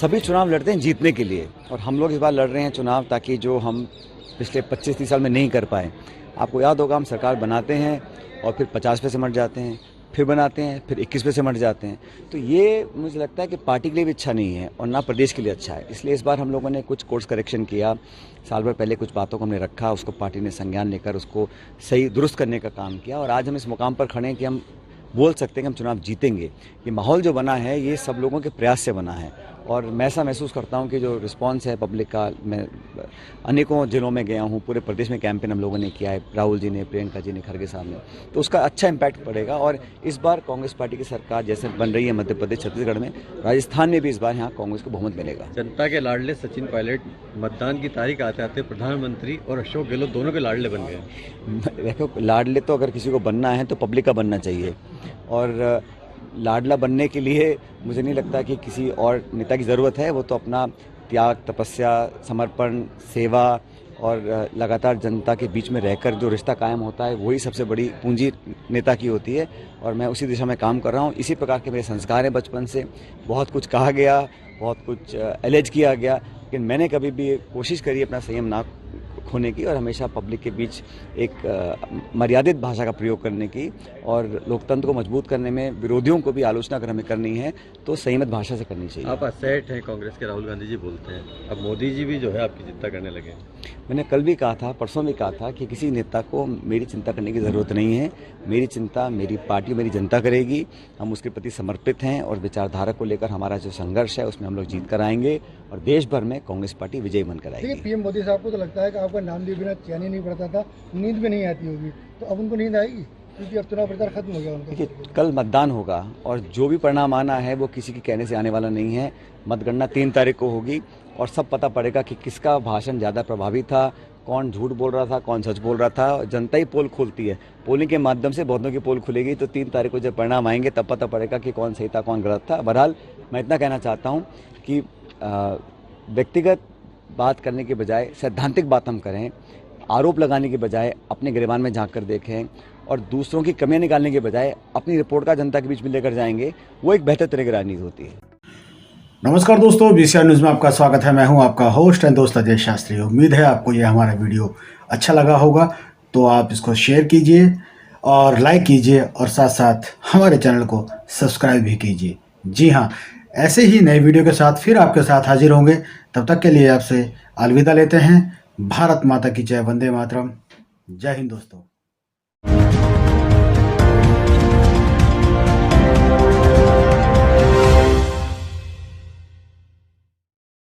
सभी चुनाव लड़ते हैं जीतने के लिए, और हम लोग इस बार लड़ रहे हैं चुनाव ताकि जो हम पिछले 25-30 साल में नहीं कर पाए। आपको याद होगा, हम सरकार बनाते हैं और फिर 50 पे सिमट जाते हैं, फिर बनाते हैं, फिर 21 पे सिमट जाते हैं। तो ये मुझे लगता है कि पार्टी के लिए भी अच्छा नहीं है और ना प्रदेश के लिए अच्छा है। इसलिए इस बार हम लोगों ने कुछ कोर्स करेक्शन किया। साल भर पहले कुछ बातों को हमने रखा, उसको पार्टी ने संज्ञान लेकर उसको सही दुरुस्त करने का काम किया, और आज हम इस मुकाम पर खड़े हैं कि हम बोल सकते हैं कि हम चुनाव जीतेंगे। ये माहौल जो बना है ये सब लोगों के प्रयास से बना है, और मैं ऐसा महसूस करता हूँ कि जो रिस्पांस है पब्लिक का, मैं अनेकों जिलों में गया हूँ, पूरे प्रदेश में कैंपेन हम लोगों ने किया है, राहुल जी ने, प्रियंका जी ने, खड़गे साहब ने, तो उसका अच्छा इम्पैक्ट पड़ेगा। और इस बार कांग्रेस पार्टी की सरकार जैसे बन रही है मध्य प्रदेश, छत्तीसगढ़ में, राजस्थान में भी इस बार यहाँ कांग्रेस को बहुमत मिलेगा। जनता के लाडले सचिन पायलट मतदान की तारीख आते आते प्रधानमंत्री और अशोक गहलोत दोनों के लाडले बन गए। देखो, लाडले तो अगर किसी को बनना है तो पब्लिक का बनना चाहिए, और लाडला बनने के लिए मुझे नहीं लगता कि किसी और नेता की ज़रूरत है। वो तो अपना त्याग, तपस्या, समर्पण, सेवा और लगातार जनता के बीच में रहकर जो रिश्ता कायम होता है, वही सबसे बड़ी पूंजी नेता की होती है, और मैं उसी दिशा में काम कर रहा हूँ। इसी प्रकार के मेरे संस्कार हैं बचपन से। बहुत कुछ कहा गया, बहुत कुछ एलेज किया गया, लेकिन मैंने कभी भी कोशिश करी अपना संयम ना खोने की, और हमेशा पब्लिक के बीच एक मर्यादित भाषा का प्रयोग करने की, और लोकतंत्र को मजबूत करने में विरोधियों को भी आलोचना अगर हमें करनी है तो संयमित भाषा से करनी चाहिए। आप असेट हैं कांग्रेस के, राहुल गांधी जी बोलते हैं, अब मोदी जी भी जो है आपकी चिंता करने लगे। मैंने कल भी कहा था, परसों भी कहा था कि किसी नेता को मेरी चिंता करने की ज़रूरत नहीं है। मेरी चिंता मेरी पार्टी, मेरी जनता करेगी। हम उसके प्रति समर्पित हैं, और विचारधारा को लेकर हमारा जो संघर्ष है उसमें हम लोग जीत कर आएंगे, और देश भर में कांग्रेस पार्टी विजयी बनकर आएगी। देखिए, पीएम मोदी साहब को तो लगता है कि आपका नाम लिए बिना चैन ही नहीं पड़ता था, नींद भी नहीं आती होगी, तो अब उनको नींद आएगी क्योंकि अब चुनाव प्रचार खत्म हो गया उनका। देखिए, कल मतदान होगा, और जो भी परिणाम आना है वो किसी के कहने से आने वाला नहीं है। मतगणना 3 तारीख को होगी, और सब पता पड़ेगा कि किसका भाषण ज़्यादा प्रभावी था, कौन झूठ बोल रहा था, कौन सच बोल रहा था। जनता ही पोल खोलती है, पोलिंग के माध्यम से बहुतों की पोल खुलेगी, तो 3 तारीख को जब परिणाम आएंगे तब पता पड़ेगा कि कौन सही था, कौन गलत था। बहरहाल मैं इतना कहना चाहता हूँ कि व्यक्तिगत बात करने के बजाय सैद्धांतिक बात हम करें, आरोप लगाने के बजाय अपने गिरेबान में झांक कर देखें, और दूसरों की कमियां निकालने के बजाय अपनी रिपोर्ट का जनता के बीच में लेकर जाएंगे, वो एक बेहतर तरह की राजनीति होती है। नमस्कार दोस्तों, बीसीआर न्यूज़ में आपका स्वागत है। मैं हूं आपका होस्ट एंड दोस्त अजय शास्त्री। उम्मीद है आपको ये हमारा वीडियो अच्छा लगा होगा, तो आप इसको शेयर कीजिए और लाइक कीजिए, और साथ साथ हमारे चैनल को सब्सक्राइब भी कीजिए। जी हाँ, ऐसे ही नए वीडियो के साथ फिर आपके साथ हाजिर होंगे। तब तक के लिए आपसे अलविदा लेते हैं। भारत माता की जय, वंदे मातरम। जय हिंद दोस्तों।